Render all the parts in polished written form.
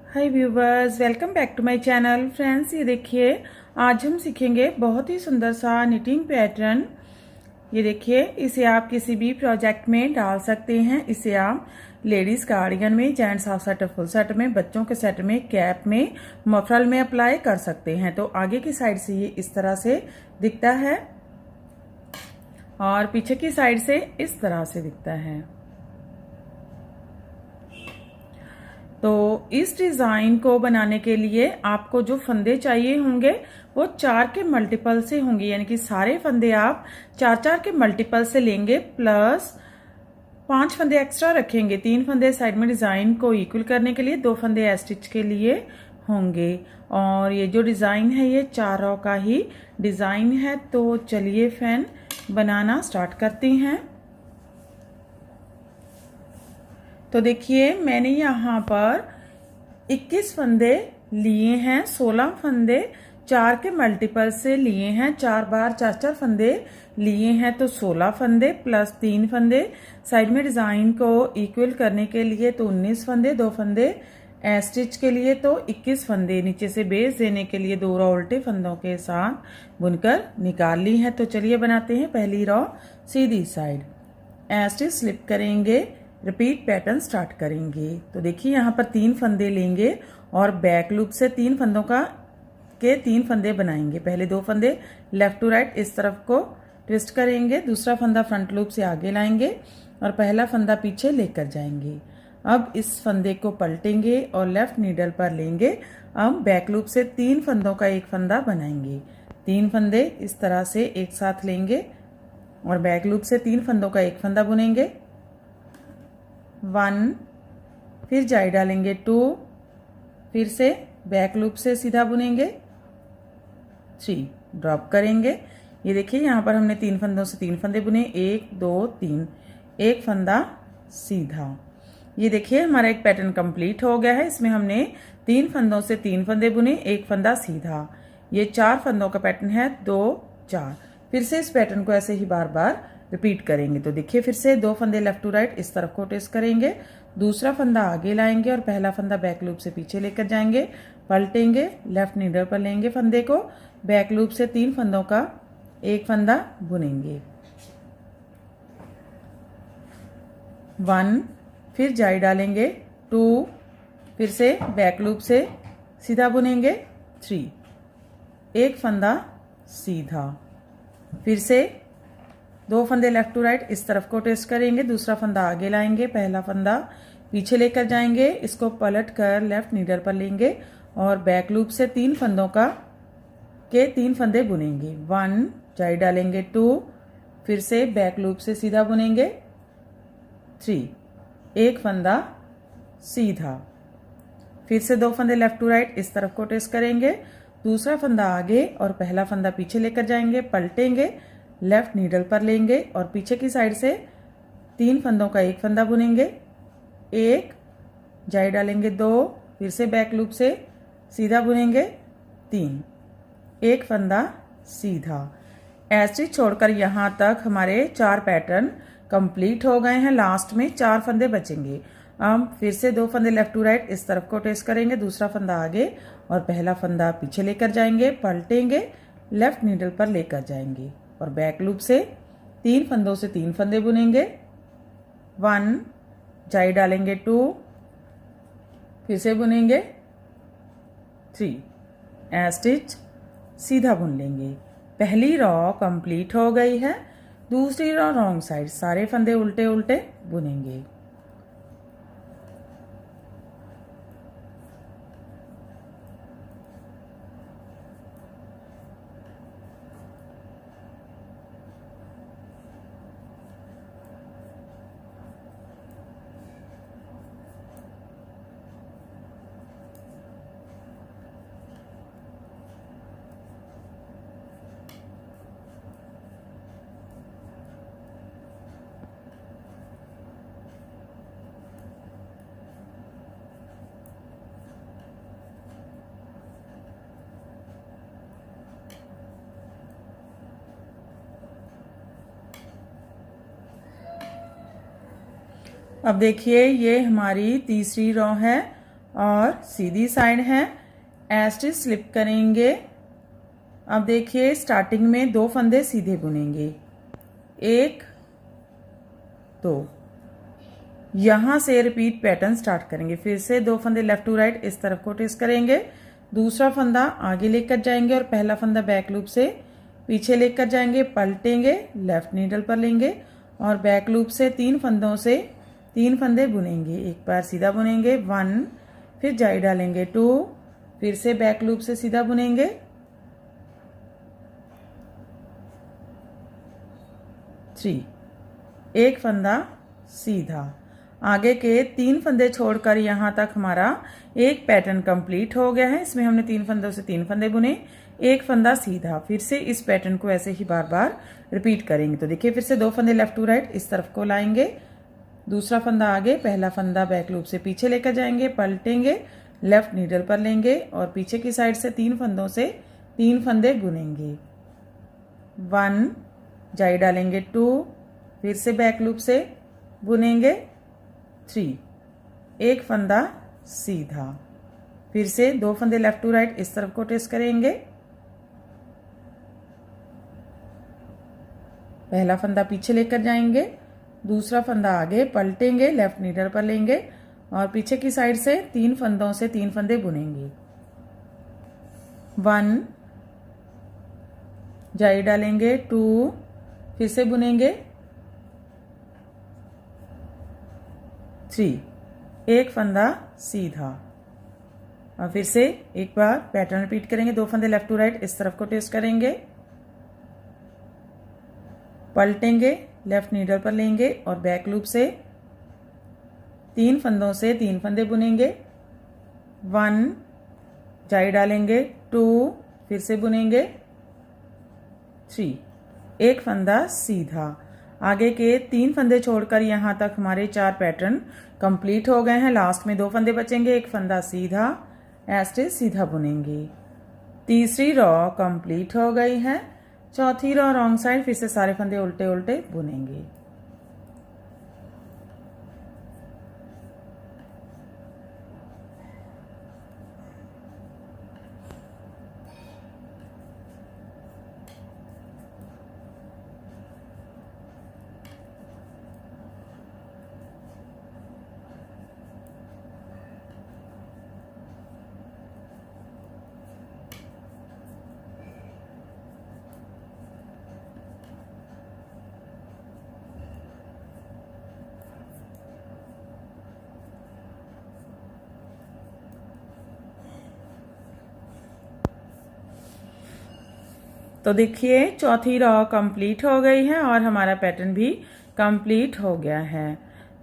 Hi viewers, welcome back to my channel. Friends, ये देखिए आज हम सीखेंगे बहुत ही सुंदर सा निटिंग पैटर्न। ये देखिए, इसे आप किसी भी प्रोजेक्ट में डाल सकते हैं। इसे आप लेडीज कार्डिगन में, gents half set, full set में, बच्चों के सेट में, कैप में, मफरल में अप्लाई कर सकते हैं। तो आगे की साइड से ये इस तरह से दिखता है और पीछे की साइड से इस तरह से दिखता है। तो इस डिज़ाइन को बनाने के लिए आपको जो फंदे चाहिए होंगे वो 4 के मल्टीपल से होंगे, यानी कि सारे फंदे आप 4-4 के मल्टीपल से लेंगे, प्लस 5 फंदे एक्स्ट्रा रखेंगे। 3 फंदे साइड में डिज़ाइन को इक्वल करने के लिए, 2 फंदे स्टिच के लिए होंगे। और ये जो डिज़ाइन है ये 4 रॉ का ही डिज़ाइन है। तो चलिए फैन बनाना स्टार्ट करते हैं। तो देखिए, मैंने यहाँ पर 21 फंदे लिए हैं, 16 फंदे 4 के मल्टीपल से लिए हैं, 4 बार 4-4 फंदे लिए हैं, तो 16 फंदे प्लस 3 फंदे साइड में डिज़ाइन को इक्वल करने के लिए, तो 19 फंदे, 2 फंदे स्टिच के लिए, तो 21 फंदे नीचे से बेस देने के लिए 2 रॉ उल्टे फंदों के साथ बुनकर निकाल ली है। तो चलिए बनाते हैं। पहली रॉ सीधी साइड स्टिच स्लिप करेंगे, रिपीट पैटर्न स्टार्ट करेंगे। तो देखिए, यहाँ पर 3 फंदे लेंगे और बैक लूप से 3 फंदों के 3 फंदे बनाएंगे। पहले 2 फंदे लेफ्ट टू राइट इस तरफ को ट्विस्ट करेंगे, दूसरा फंदा फ्रंट लूप से आगे लाएंगे और पहला फंदा पीछे लेकर जाएंगे। अब इस फंदे को पलटेंगे और लेफ्ट नीडल पर लेंगे। अब बैक लूप से 3 फंदों का एक फंदा बनाएंगे। 3 फंदे इस तरह से एक साथ लेंगे और बैक लूप से 3 फंदों का एक फंदा बुनेंगे। 1, फिर जाई डालेंगे 2, फिर से बैक लूप से सीधा बुनेंगे, 3 ड्रॉप करेंगे। ये देखिए, यहाँ पर हमने 3 फंदों से 3 फंदे बुने, 1 2 3, एक फंदा सीधा। ये देखिए, हमारा एक पैटर्न कंप्लीट हो गया है। इसमें हमने 3 फंदों से 3 फंदे बुने, एक फंदा सीधा। ये 4 फंदों का पैटर्न है, 2 4। फिर से इस पैटर्न को ऐसे ही बार बार रिपीट करेंगे। तो देखिए, फिर से 2 फंदे लेफ्ट टू राइट इस तरफ को ट्विस्ट करेंगे, दूसरा फंदा आगे लाएंगे और पहला फंदा बैक लूप से पीछे लेकर जाएंगे, पलटेंगे, लेफ्ट नीडल पर लेंगे फंदे को, बैक लूप से 3 फंदों का एक फंदा बुनेंगे। 1, फिर जाई डालेंगे 2, फिर से बैक लूप से सीधा बुनेंगे, 3, एक फंदा सीधा। फिर से 2 फंदे लेफ्ट टू राइट इस तरफ को ट्विस्ट करेंगे, दूसरा फंदा आगे लाएंगे, पहला फंदा पीछे लेकर जाएंगे, इसको पलट कर लेफ्ट नीडल पर लेंगे और बैक लूप से 3 फंदों के 3 फंदे बुनेंगे। 1, जाई डालेंगे 2, फिर से बैक लूप से सीधा बुनेंगे, 3, एक फंदा सीधा। फिर से 2 फंदे लेफ्ट टू राइट इस तरफ को ट्विस्ट करेंगे, दूसरा फंदा आगे और पहला फंदा पीछे लेकर जाएंगे, पलटेंगे, लेफ्ट नीडल पर लेंगे और पीछे की साइड से 3 फंदों का एक फंदा बुनेंगे, 1, जाई डालेंगे 2, फिर से बैक लूप से सीधा बुनेंगे, 3, एक फंदा सीधा। ऐसे छोड़कर यहाँ तक हमारे 4 पैटर्न कंप्लीट हो गए हैं। लास्ट में 4 फंदे बचेंगे। अब फिर से 2 फंदे लेफ्ट टू राइट इस तरफ को ट्विस्ट करेंगे, दूसरा फंदा आगे और पहला फंदा पीछे लेकर जाएंगे, पलटेंगे, लेफ्ट नीडल पर लेकर जाएंगे और बैक लूप से 3 फंदों से 3 फंदे बुनेंगे। 1, जाई डालेंगे 2, फिर से बुनेंगे, 3 स्टिच सीधा बुन लेंगे। पहली रॉ कंप्लीट हो गई है। दूसरी रॉ रॉन्ग साइड, सारे फंदे उल्टे उल्टे बुनेंगे। अब देखिए, ये हमारी तीसरी रॉ है और सीधी साइड है, एस्टिच स्लिप करेंगे। अब देखिए स्टार्टिंग में 2 फंदे सीधे बुनेंगे, 1 2, यहां से रिपीट पैटर्न स्टार्ट करेंगे। फिर से 2 फंदे लेफ्ट टू राइट इस तरफ को ट्विस्ट करेंगे, दूसरा फंदा आगे लेकर जाएंगे और पहला फंदा बैक लूप से पीछे लेकर जाएंगे, पलटेंगे, लेफ्ट नीडल पर लेंगे और बैक लूप से 3 फंदों से 3 फंदे बुनेंगे। एक बार सीधा बुनेंगे 1, फिर जाई डालेंगे 2, फिर से बैक लूप से सीधा बुनेंगे 3, एक फंदा सीधा। आगे के 3 फंदे छोड़कर यहाँ तक हमारा एक पैटर्न कंप्लीट हो गया है। इसमें हमने 3 फंदों से 3 फंदे बुने, एक फंदा सीधा। फिर से इस पैटर्न को ऐसे ही बार बार रिपीट करेंगे। तो देखिए फिर से 2 फंदे लेफ्ट टू राइट इस तरफ को लाएंगे, दूसरा फंदा आगे, पहला फंदा बैक लूप से पीछे लेकर जाएंगे, पलटेंगे, लेफ्ट नीडल पर लेंगे और पीछे की साइड से 3 फंदों से 3 फंदे बुनेंगे। 1, जाई डालेंगे 2, फिर से बैक लूप से बुनेंगे 3, एक फंदा सीधा। फिर से 2 फंदे लेफ्ट टू राइट इस तरफ को ट्विस्ट करेंगे, पहला फंदा पीछे लेकर जाएंगे, दूसरा फंदा आगे, पलटेंगे, लेफ्ट नीडल पर लेंगे और पीछे की साइड से 3 फंदों से 3 फंदे बुनेंगे। 1, जाई डालेंगे 2, फिर से बुनेंगे 3, एक फंदा सीधा। और फिर से एक बार पैटर्न रिपीट करेंगे, 2 फंदे लेफ्ट टू राइट इस तरफ को ट्विस्ट करेंगे, पलटेंगे, लेफ्ट नीडल पर लेंगे और बैक लूप से 3 फंदों से 3 फंदे बुनेंगे। 1, जाई डालेंगे 2, फिर से बुनेंगे 3, एक फंदा सीधा। आगे के 3 फंदे छोड़कर यहाँ तक हमारे 4 पैटर्न कंप्लीट हो गए हैं। लास्ट में 2 फंदे बचेंगे, एक फंदा सीधा, एस्टिच सीधा बुनेंगे। तीसरी रॉ कंप्लीट हो गई है। चौथी रॉ रॉन्ग साइड, फिर से सारे फंदे उल्टे उल्टे बुनेंगे। तो देखिए चौथी रॉ कंप्लीट हो गई है और हमारा पैटर्न भी कंप्लीट हो गया है।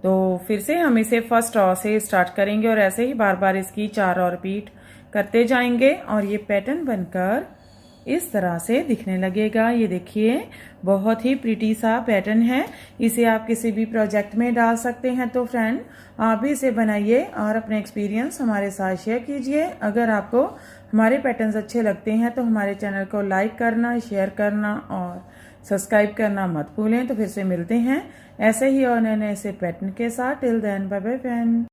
तो फिर से हम इसे फर्स्ट रॉ से स्टार्ट करेंगे और ऐसे ही बार बार इसकी 4 रॉ रिपीट करते जाएंगे और ये पैटर्न बनकर इस तरह से दिखने लगेगा। ये देखिए बहुत ही प्रिटी सा पैटर्न है। इसे आप किसी भी प्रोजेक्ट में डाल सकते हैं। तो फ्रेंड आप भी इसे बनाइए और अपने एक्सपीरियंस हमारे साथ शेयर कीजिए। अगर आपको हमारे पैटर्न्स अच्छे लगते हैं तो हमारे चैनल को लाइक करना, शेयर करना और सब्सक्राइब करना मत भूलें। तो फिर से मिलते हैं ऐसे ही और नए नए से पैटर्न के साथ। Till then bye bye friend.